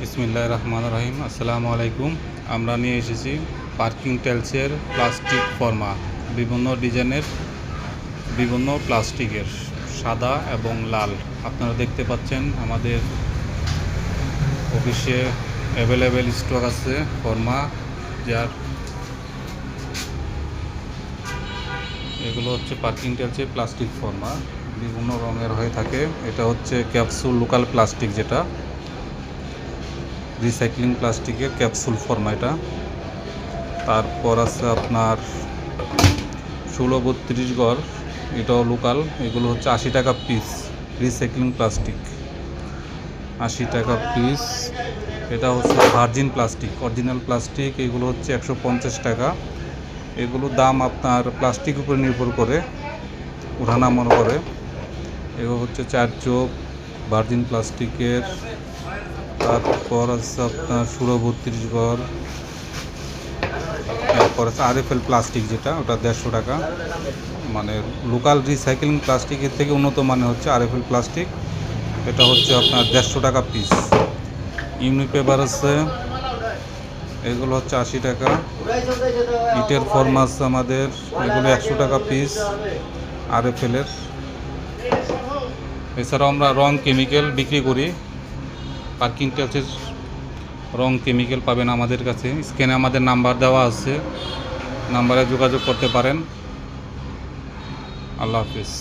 বিসমিল্লাহির রহমানির রহিম। আসসালামু আলাইকুম। আমরা নিয়ে এসেছি পার্কিং টাইলসের প্লাস্টিক ফর্মা, বিভিন্ন ডিজাইনের, বিভিন্ন প্লাস্টিকের, সাদা এবং লাল। আপনারা দেখতে পাচ্ছেন আমাদের অফিসে অ্যাভেলেবেল স্টক আছে ফর্মা, যার এগুলো হচ্ছে পার্কিং টাইলসের প্লাস্টিক ফর্মা, বিভিন্ন রঙের হয়ে থাকে। এটা হচ্ছে ক্যাপসুল লোকাল প্লাস্টিক, যেটা রিসাইক্লিং প্লাস্টিকের ক্যাপসুল ফর্মা এটা। তারপর আছে আপনার 16-32 গড়, এটাও লোকাল। এগুলো হচ্ছে 80 টাকা পিস, রিসাইক্লিং প্লাস্টিক 80 টাকা পিস। এটা হচ্ছে ভার্জিন প্লাস্টিক, অরিজিনাল প্লাস্টিক, এগুলো হচ্ছে 150 টাকা। এগুলো দাম আপনার প্লাস্টিক উপরে নির্ভর করে, ওঠানামা করে। এগুলো হচ্ছে 4 চোখ ভার্জিন প্লাস্টিকের। তারপর আছে আপনার 16-32 গড়। তারপর আছে RFL প্লাস্টিক, যেটা ওটা 150 টাকা। মানে লোকাল রিসাইক্লিং প্লাস্টিকের থেকে উন্নত মানে হচ্ছে RFL প্লাস্টিক, এটা হচ্ছে আপনার 150 টাকা পিস। ইউনি পেপার আছে, এগুলো হচ্ছে 80 টাকা। ইটের ফর্মা আছে আমাদের, এগুলো 100 টাকা পিস RFL-এর। এছাড়াও আমরা রং কেমিক্যাল বিক্রি করি। পার্কিং টাইলসের রং কেমিক্যাল পাবেন আমাদের কাছে। স্ক্যানে আমাদের নাম্বার দেওয়া আছে, নাম্বারে যোগাযোগ করতে পারেন। আল্লাহ হাফিজ।